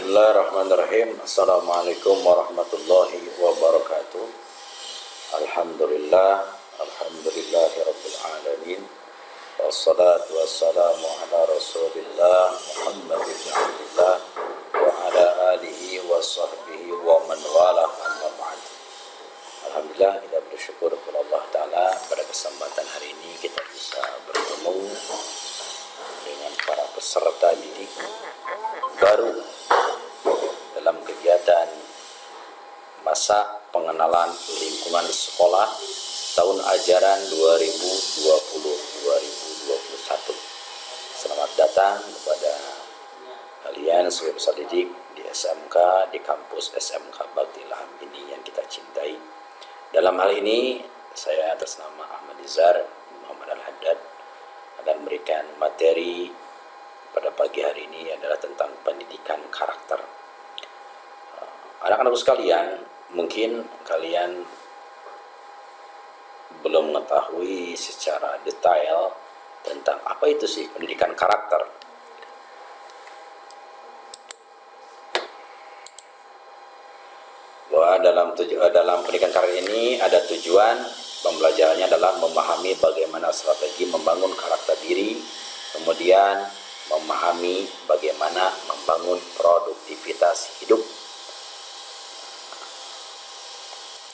Bismillahirrahmanirrahim. Assalamualaikum warahmatullahi wabarakatuh. Alhamdulillah, alhamdulillahirabbil alamin. Wassalatu wassalamu ala Rasulillah Muhammad bin Abdillah wa ala alihi wa sahbihi wa man wala, amma ba'd. Alhamdulillah, kita bersyukur kepada Allah Ta'ala pada kesempatan hari ini kita bisa bertemu dengan para peserta didik baru dalam kegiatan masa pengenalan lingkungan sekolah tahun ajaran 2020-2021. Selamat datang kepada kalian sebagai peserta didik di SMK, di kampus SMK Bakti Ilham ini yang kita cintai. Dalam hal ini, saya atas nama Ahmad Izar Muhammad Al-Haddad akan memberikan materi pada pagi hari ini adalah tentang pendidikan karakter. Anak-anak sekalian, mungkin kalian belum mengetahui secara detail tentang apa itu sih pendidikan karakter. Bahwa dalam pendidikan karakter ini ada tujuan pembelajarannya adalah memahami bagaimana strategi membangun karakter diri, kemudian memahami bagaimana membangun produktivitas hidup.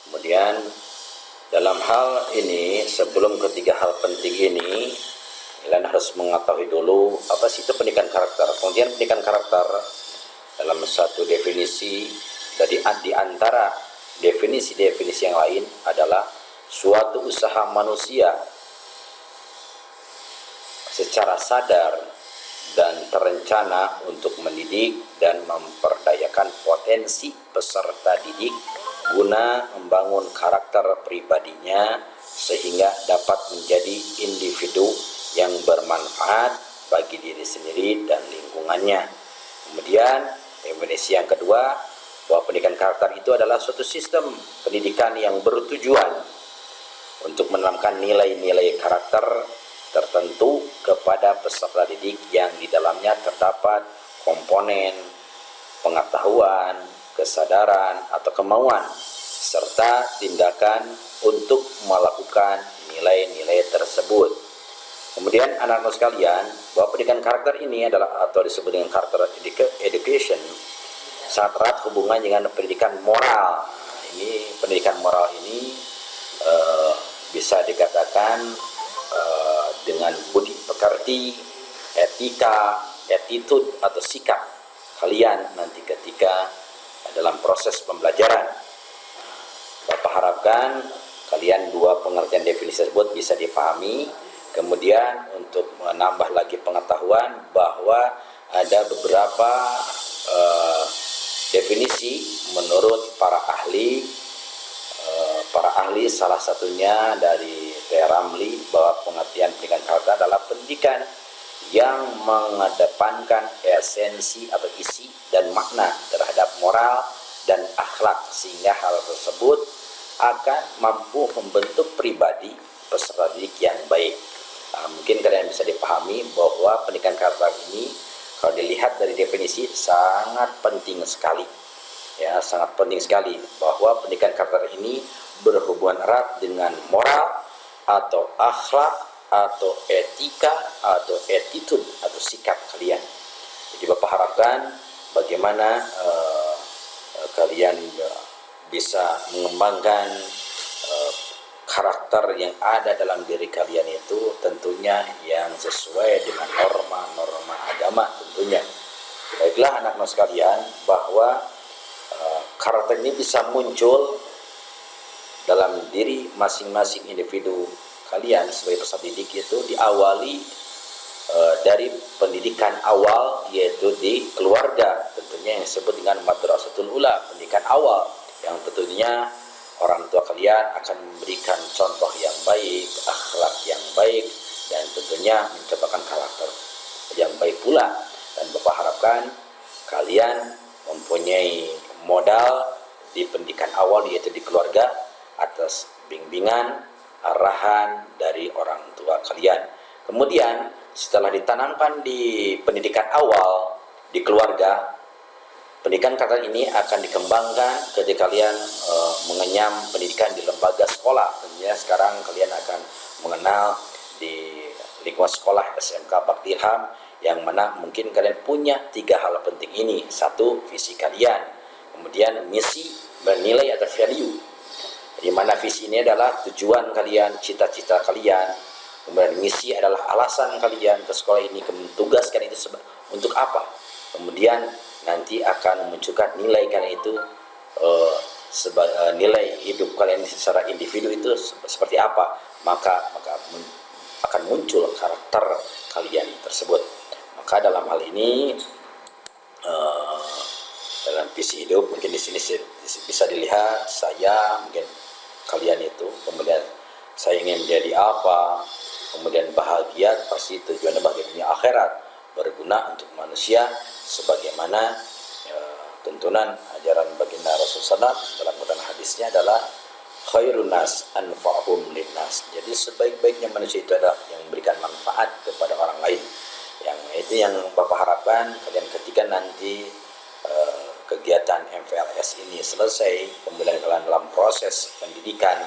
Kemudian dalam hal ini, sebelum ketiga hal penting ini, kalian harus mengetahui dulu apa sih itu pendidikan karakter. Kemudian pendidikan karakter dalam satu definisi dari di antara definisi-definisi yang lain adalah suatu usaha manusia secara sadar dan terencana untuk mendidik dan memperdayakan potensi peserta didik guna membangun karakter pribadinya sehingga dapat menjadi individu yang bermanfaat bagi diri sendiri dan lingkungannya. Kemudian definisi yang kedua, bahwa pendidikan karakter itu adalah suatu sistem pendidikan yang bertujuan untuk menanamkan nilai-nilai karakter tertentu kepada peserta didik yang di dalamnya terdapat komponen pengetahuan, kesadaran atau kemauan serta tindakan untuk melakukan nilai-nilai tersebut. Kemudian anak-anak sekalian, bahwa pendidikan karakter ini adalah atau disebut dengan karakter education sangat erat hubungan dengan pendidikan moral. Ini pendidikan moral ini bisa dikatakan dengan budi pekerti, etika, attitude atau sikap kalian nanti ketika dalam proses pembelajaran. Bapak harapkan kalian dua pengertian definisi tersebut bisa dipahami. Kemudian untuk menambah lagi pengetahuan bahwa ada beberapa definisi menurut para ahli. Salah satunya dari T. Ramli, bahwa pengertian pendidikan karakter adalah pendidikan yang mengedepankan esensi atau isi dan makna terhadap moral dan akhlak sehingga hal tersebut akan mampu membentuk pribadi peserta didik yang baik. Mungkin kalian bisa dipahami bahwa pendidikan karakter ini kalau dilihat dari definisi sangat penting sekali. Ya, sangat penting sekali bahwa pendidikan karakter ini berhubungan erat dengan moral atau akhlak atau etika atau attitude atau sikap kalian. Jadi Bapak harapkan bagaimana kalian bisa mengembangkan karakter yang ada dalam diri kalian itu tentunya yang sesuai dengan norma-norma agama tentunya. Baiklah anak-anak sekalian, bahwa karakter ini bisa muncul dalam diri masing-masing individu kalian sebagai peserta didik, itu diawali dari pendidikan awal, yaitu di keluarga tentunya yang disebut dengan madrasatul ula, pendidikan awal yang tentunya orang tua kalian akan memberikan contoh yang baik, akhlak yang baik, dan tentunya menciptakan karakter yang baik pula. Dan Bapak harapkan kalian mempunyai modal di pendidikan awal, yaitu di keluarga, atas bimbingan, arahan dari orang tua kalian. Kemudian setelah ditanamkan di pendidikan awal di keluarga, Pendidikan karakter ini akan dikembangkan ketika kalian mengenyam pendidikan di lembaga sekolah. Tentunya sekarang kalian akan mengenal di lingkungan sekolah SMK Bakti Ilham, yang mana mungkin kalian punya 3 hal penting ini. 1, visi kalian, kemudian misi, bernilai atau value, di mana visi ini adalah tujuan kalian, cita-cita kalian, kemudian misi adalah alasan kalian ke sekolah ini, kemudian tugas kalian itu untuk apa, kemudian nanti akan memunculkan nilai kalian itu nilai hidup kalian secara individu itu seperti apa, maka akan muncul karakter kalian tersebut. Maka dalam hal ini dalam visi hidup mungkin di sini bisa dilihat saya, mungkin kalian itu, kemudian saya ingin menjadi apa, kemudian bahagia, pasti tujuannya bagi dunia akhirat, berguna untuk manusia sebagaimana tuntunan ajaran baginda Rasulullah dalam Quran hadisnya adalah khairun nas anfa'uhum linnas. Jadi sebaik-baiknya manusia itu adalah yang memberikan manfaat kepada orang lain. Yang itu yang Bapak harapkan kalian ketika nanti kegiatan MVLS ini selesai, kemudian kalian dalam proses pendidikan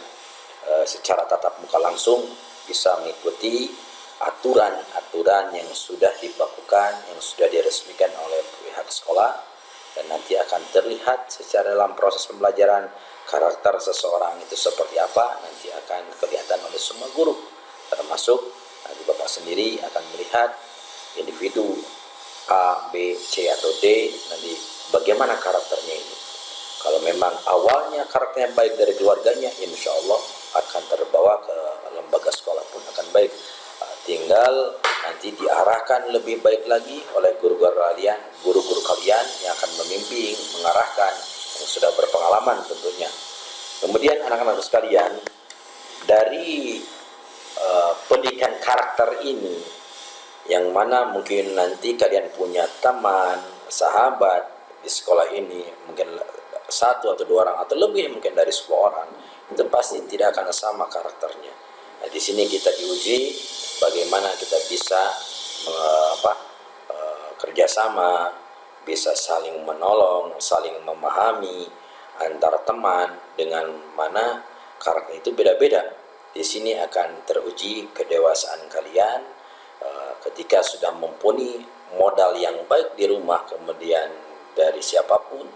secara tatap muka langsung bisa mengikuti aturan-aturan yang sudah dibakukan, yang sudah diresmikan oleh pihak sekolah, dan nanti akan terlihat secara dalam proses pembelajaran karakter seseorang itu seperti apa, nanti akan kelihatan oleh semua guru, termasuk nanti Bapak sendiri akan melihat individu A, B, C atau D, nanti bagaimana karakternya ini. Kalau memang awalnya karakternya baik dari keluarganya, insya Allah akan terbawa ke lembaga sekolah pun akan baik. Tinggal nanti diarahkan lebih baik lagi oleh guru-guru kalian yang akan membimbing, mengarahkan, yang sudah berpengalaman tentunya. Kemudian anak-anak sekalian, dari pendidikan karakter ini, yang mana mungkin nanti kalian punya teman, sahabat di sekolah ini, mungkin 1 atau 2 orang atau lebih, mungkin dari 10 orang, itu pasti tidak akan sama karakternya. Nah, di sini kita diuji bagaimana kita bisa kerjasama, bisa saling menolong, saling memahami antara teman, dengan mana karakter itu beda-beda. Di sini akan teruji kedewasaan kalian ketika sudah mempunyai modal yang baik di rumah, kemudian dari siapapun,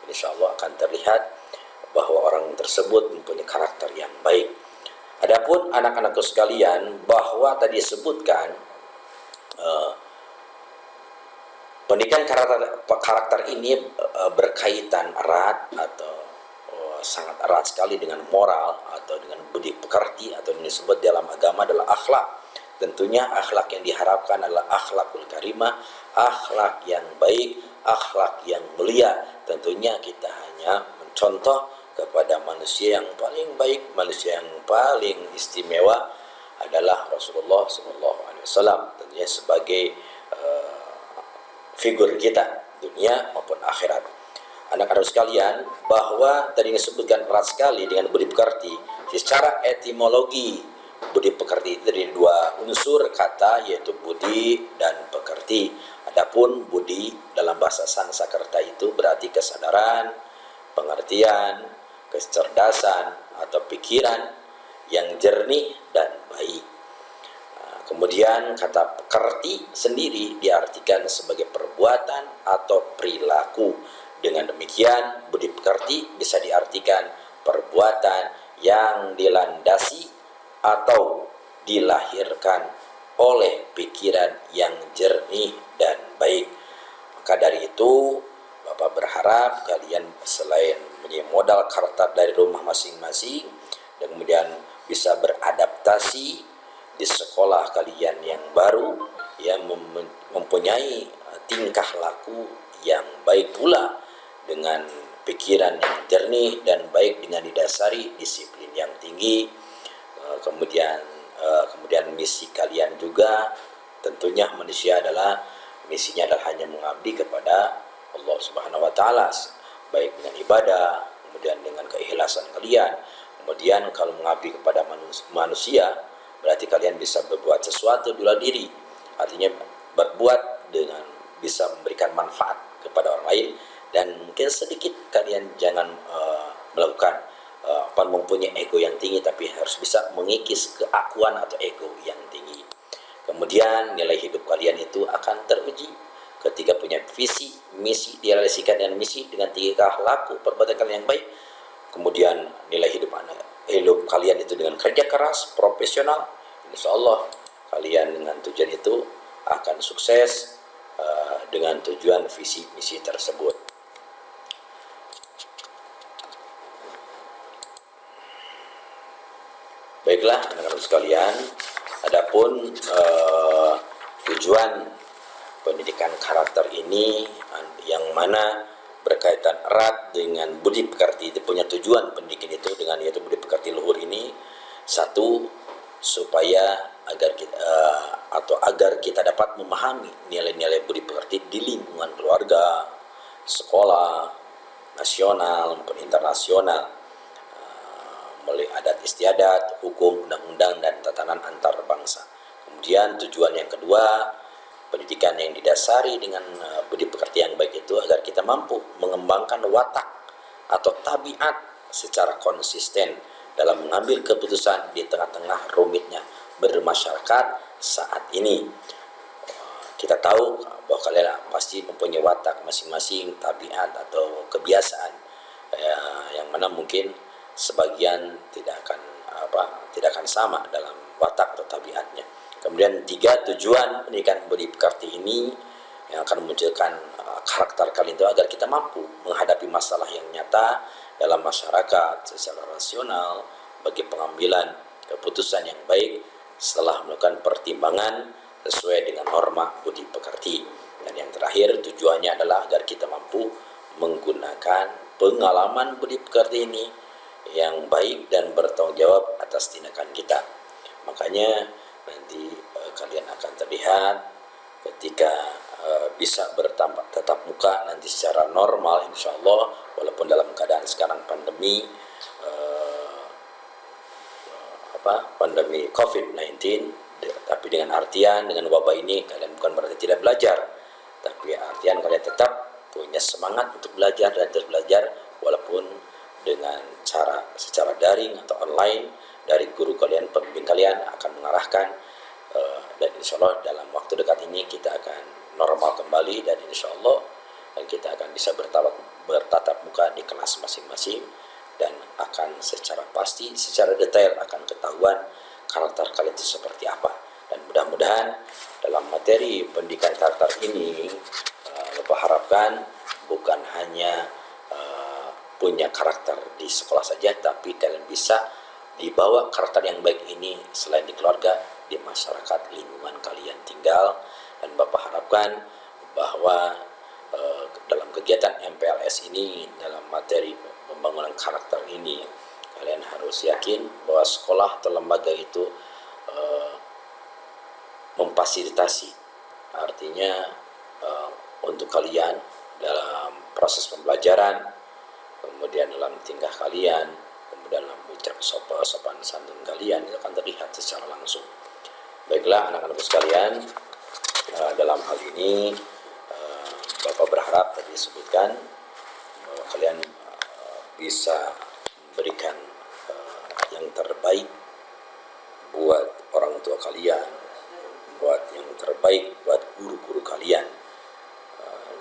insya Allah akan terlihat bahwa orang tersebut mempunyai karakter yang baik. Adapun anak-anakku sekalian, bahwa tadi disebutkan pendidikan karakter ini berkaitan erat atau sangat erat sekali dengan moral atau dengan budi pekerti, atau yang disebut dalam agama adalah akhlak. Tentunya akhlak yang diharapkan adalah akhlakul karimah, akhlak yang baik, akhlak yang mulia. Tentunya kita hanya mencontoh kepada manusia yang paling baik, manusia yang paling istimewa adalah Rasulullah SAW. Tentunya sebagai figur kita dunia maupun akhirat. Anak-anak sekalian, bahwa tadi disebutkan erat sekali dengan budi pekerti. Secara etimologi, budi pekerti itu dari 2 unsur kata, yaitu budi dan pekerti. Adapun budi dalam bahasa Sanskerta itu berarti kesadaran, pengertian, kecerdasan atau pikiran yang jernih dan baik. Kemudian kata pekerti sendiri diartikan sebagai perbuatan atau perilaku. Dengan demikian, budi pekerti bisa diartikan perbuatan yang dilandasi atau dilahirkan oleh pikiran yang jernih dan baik. Maka dari itu, Bapak berharap kalian selain menjadi modal karakter dari rumah masing-masing, dan kemudian bisa beradaptasi di sekolah kalian yang baru, yang mempunyai tingkah laku yang baik pula, dengan pikiran yang jernih dan baik, dengan didasari disiplin yang tinggi. Kemudian misi kalian juga, tentunya manusia misinya adalah hanya mengabdi kepada Allah Subhanahu wa taala, baik dengan ibadah, kemudian dengan keikhlasan kalian. Kemudian kalau mengabdi kepada manusia, berarti kalian bisa berbuat sesuatu di luar diri, artinya berbuat dengan bisa memberikan manfaat kepada orang lain, dan mungkin sedikit kalian jangan melakukan mempunyai ego yang tinggi, tapi harus bisa mengikis keakuan atau ego yang tinggi. Kemudian nilai hidup kalian itu akan teruji ketika punya visi, misi, direalisasikan dengan misi dengan tinggi laku perbuatan kalian yang baik. Kemudian nilai hidup kalian itu dengan kerja keras, profesional, insya Allah kalian dengan tujuan itu akan sukses dengan tujuan visi misi tersebut. Baiklah anak-anak sekalian, adapun tujuan pendidikan karakter ini yang mana berkaitan erat dengan budi pekerti, itu punya tujuan pendidikan itu dengan yaitu budi pekerti luhur ini. Satu, supaya agar kita dapat memahami nilai-nilai budi pekerti di lingkungan keluarga, sekolah, nasional maupun internasional, melalui adat istiadat, hukum, undang-undang, dan tatanan antar bangsa. Kemudian tujuan yang kedua, pendidikan yang didasari dengan budi pekerti yang baik itu agar kita mampu mengembangkan watak atau tabiat secara konsisten dalam mengambil keputusan di tengah-tengah rumitnya bermasyarakat saat ini. Kita tahu bahwa kalian pasti mempunyai watak masing-masing, tabiat atau kebiasaan yang mana mungkin sebagian tidak akan sama dalam watak atau tabiatnya. Kemudian tiga, tujuan pendidikan budi pekerti ini yang akan memunculkan karakter kalian itu agar kita mampu menghadapi masalah yang nyata dalam masyarakat secara rasional bagi pengambilan keputusan yang baik setelah melakukan pertimbangan sesuai dengan norma budi pekerti. Dan yang terakhir, tujuannya adalah agar kita mampu menggunakan pengalaman budi pekerti ini yang baik dan bertanggung jawab atas tindakan kita. Makanya nanti kalian akan terlihat ketika bisa tatap muka nanti secara normal, insya Allah, walaupun dalam keadaan sekarang pandemi pandemi COVID-19, tapi dengan artian dengan wabah ini kalian bukan berarti tidak belajar, tapi artian kalian tetap punya semangat untuk belajar dan terus belajar walaupun dengan secara daring atau online dari guru kalian, pembimbing kalian akan mengarahkan, dan insya Allah dalam waktu dekat ini kita akan normal kembali, dan insya Allah kita akan bisa bertatap muka di kelas masing-masing, dan akan secara pasti, secara detail akan ketahuan karakter kalian itu seperti apa. Dan mudah-mudahan dalam materi pendidikan karakter ini Bapak harapkan bukan hanya punya karakter di sekolah saja, tapi kalian bisa dibawa karakter yang baik ini selain di keluarga, di masyarakat lingkungan kalian tinggal. Dan Bapak harapkan bahwa dalam kegiatan MPLS ini, dalam materi pembangunan karakter ini, kalian harus yakin bahwa sekolah atau lembaga itu memfasilitasi, artinya untuk kalian dalam proses pembelajaran, kemudian dalam tingkah kalian, kemudian dalam ucap sopan santun kalian, itu akan terlihat secara langsung. Baiklah anak-anak sekalian, dalam hal ini Bapak berharap tadi disebutkan bahwa kalian bisa memberikan yang terbaik buat orang tua kalian, buat yang terbaik buat guru-guru kalian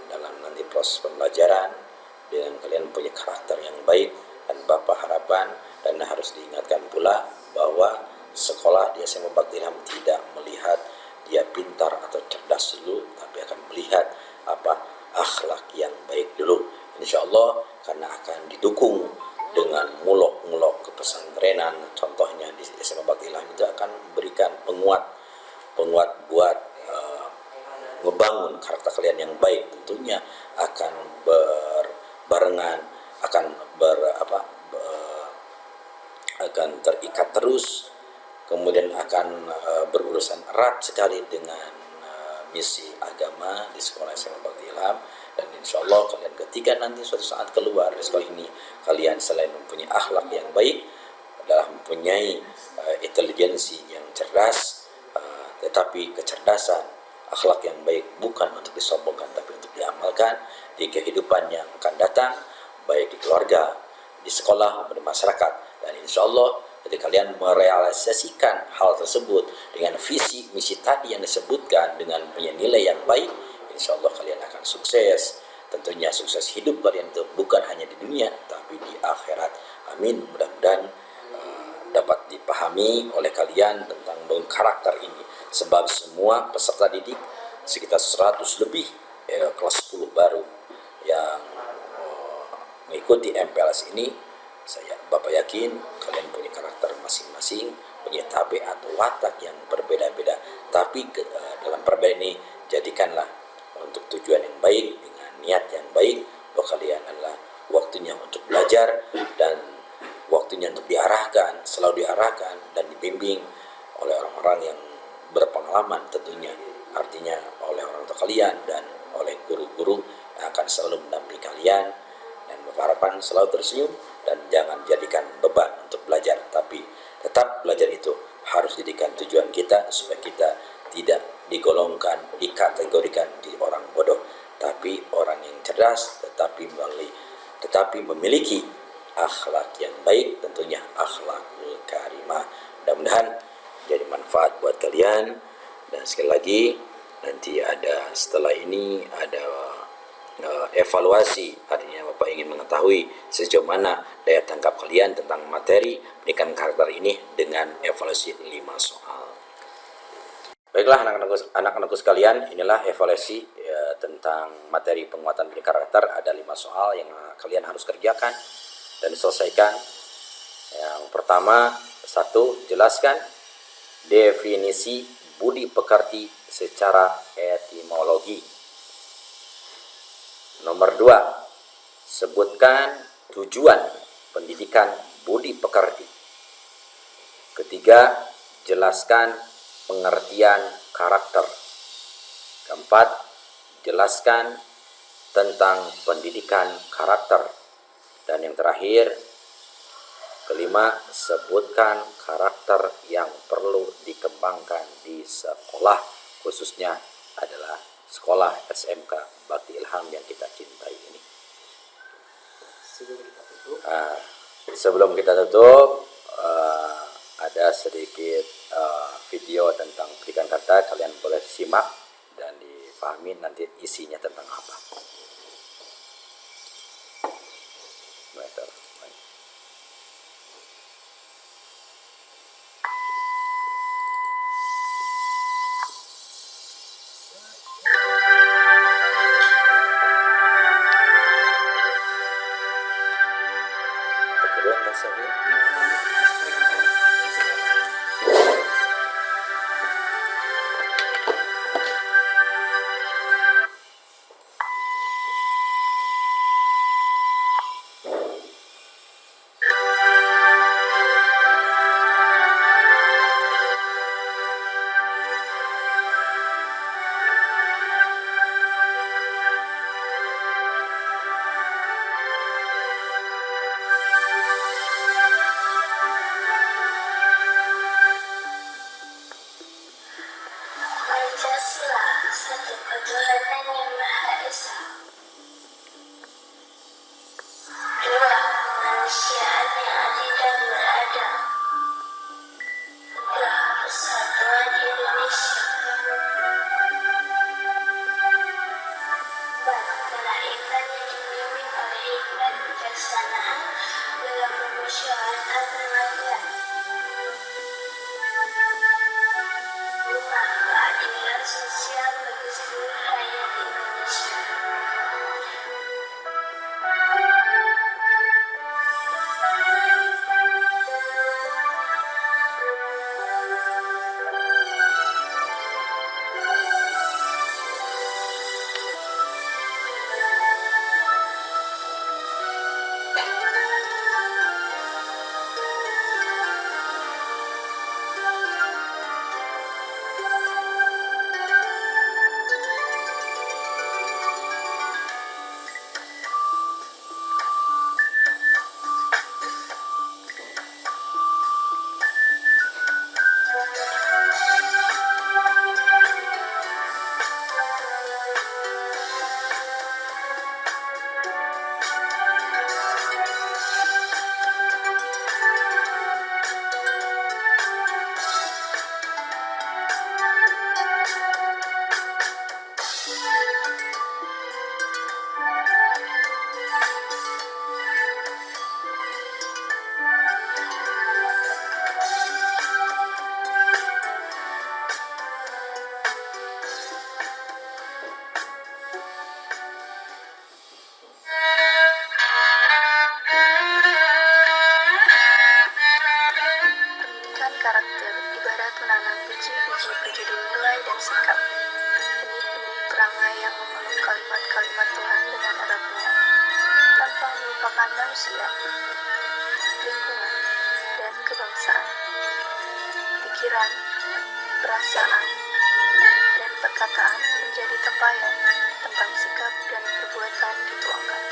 dalam nanti proses pembelajaran, dengan kalian punya karakter yang baik. Dan Bapak harapkan dan harus diingatkan pula bahwa sekolah di SMA Bakti Ilham tidak melihat dia pintar atau cerdas dulu, tapi akan melihat akhlak yang baik dulu. Insya Allah karena akan didukung dengan mulok-mulok kepesantrenan, contohnya di SMA Bakti Ilham itu akan memberikan penguat buat ngebangun karakter kalian yang baik. Tentunya akan berbarengan, akan terikat terus, kemudian akan berurusan erat sekali dengan misi agama di sekolah SMA Bakti Ilham. Dan insya Allah kalian ketika nanti suatu saat keluar dari sekolah ini, kalian selain mempunyai akhlak yang baik, adalah mempunyai intelijensi yang cerdas, tetapi kecerdasan Akhlak yang baik bukan untuk disombongkan, tapi untuk diamalkan di kehidupan yang akan datang, baik di keluarga, di sekolah, maupun di masyarakat. Dan insya Allah ketika kalian merealisasikan hal tersebut dengan visi misi tadi yang disebutkan, dengan punya nilai yang baik, insya Allah kalian akan sukses. Tentunya sukses hidup kalian itu bukan hanya di dunia, tapi di akhirat. Amin. Mudah-mudahan dapat dipahami oleh kalian tentang karakter ini. Sebab semua peserta didik sekitar 100 lebih kelas 10 baru yang mengikuti MPLS ini, Bapak yakin kalian punya karakter masing-masing, punya tabiat watak yang berbeda-beda. Tapi dalam perbedaan ini jadikanlah untuk tujuan yang baik dengan niat yang baik, bahwa kalian adalah waktunya untuk belajar dan waktunya untuk diarahkan, selalu diarahkan dan dibimbing oleh orang-orang yang berpengalaman tentunya, artinya oleh orang tua kalian dan oleh guru-guru yang akan selalu mendampingi kalian, dan harapan selalu tersenyum dan jangan jadikan beban untuk belajar, tapi tetap belajar itu harus jadikan tujuan kita supaya kita tidak digolongkan, dikategorikan di orang bodoh, tapi orang yang cerdas, tetapi memiliki akhlak yang baik, tentunya akhlakul karimah. Mudah-mudahan jadi manfaat buat kalian. Dan sekali lagi nanti ada setelah ini ada evaluasi, artinya Bapak ingin mengetahui sejauh mana daya tangkap kalian tentang materi pendidikan karakter ini dengan evaluasi 5 soal. Baiklah anak-anakku sekalian, inilah evaluasi tentang materi penguatan pendidikan karakter. Ada 5 soal yang kalian harus kerjakan dan diselesaikan. Yang pertama, 1, jelaskan definisi budi pekerti secara etimologi. Nomor 2, sebutkan tujuan pendidikan budi pekerti. Ketiga, jelaskan pengertian karakter. Keempat, jelaskan tentang pendidikan karakter. Dan yang terakhir, kelima, sebutkan karakter yang perlu dikembangkan di sekolah, khususnya adalah sekolah SMK Bakti Ilham yang kita cintai ini. Sebelum kita tutup, ada sedikit video tentang pendidikan karakter. Kalian boleh simak dan dipahami nanti isinya tentang apa. manusia, lingkungan, dan kebangsaan. Pikiran, perasaan, dan perkataan menjadi tempayan tentang sikap dan perbuatan dituangkan.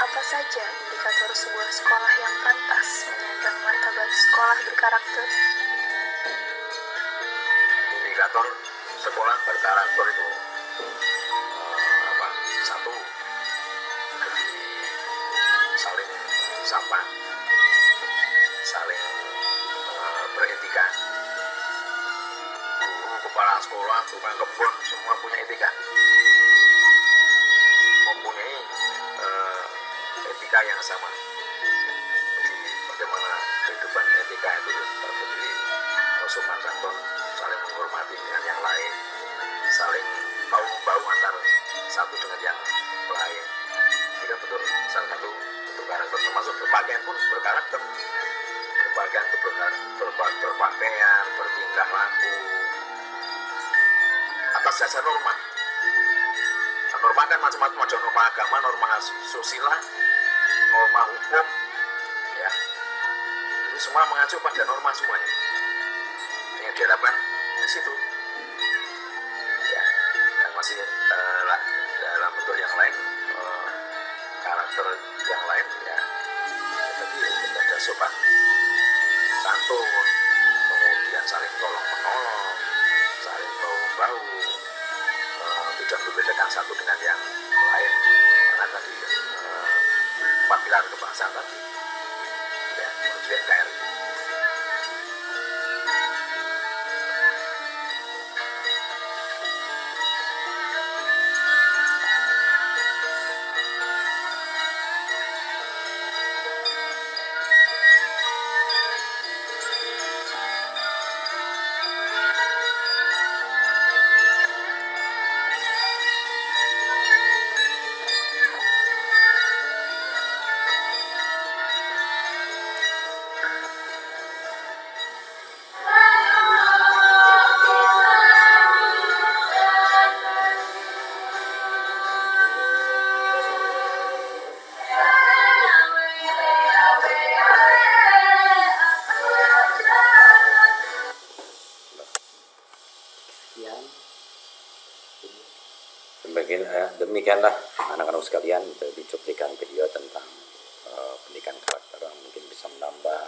Apa saja indikator sebuah sekolah yang pantas menyandang martabat sekolah berkarakter? Indikator sekolah berkarakter itu satu, jadi saling sapa, saling beretika. Guru, kepala sekolah, tukang kebun, semua punya etika, mempunyai etika yang sama. Jadi bagaimana kehidupan etika itu terdiri sopan santun, saling menghormati dengan yang lain, saling bahu-bahu antar satu dengan yang lain. Itu betul salah satu bentuk karakter, termasuk berpakaian pun berkarakter. Berpakaian itu berpakaian, bertingkah laku atas dasar norma. Norma kan macam-macam, ada norma agama, norma sosial, norma hukum, ya. Itu semua mengacu pada norma semuanya. Yang diharapkan di situ, ya. Dan masih dalam bentuk yang lain, karakter yang lain, ya. Tadi ada sopan santun, kemudian saling tolong menolong, saling bahu-bahu, tidak membedakan satu dengan yang lain, karena tadi 4 pilar kebangsaan tadi, ya, menuju NKRI. Demikianlah anak-anak sekalian, dicuplikan video tentang pendidikan karakter yang mungkin bisa menambah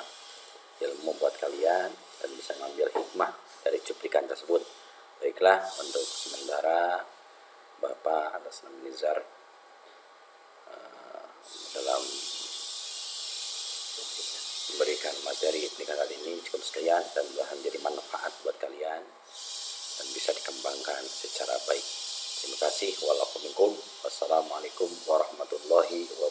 ilmu buat kalian dan bisa mengambil hikmah dari cuplikan tersebut. Baiklah, untuk sementara Bapak atas nama Nizar dalam memberikan materi pendidikan kali ini cukup sekian, dan mudah menjadi manfaat buat kalian dan bisa dikembangkan secara baik. Terima kasih. Wassalamualaikum warahmatullahi wabarakatuh.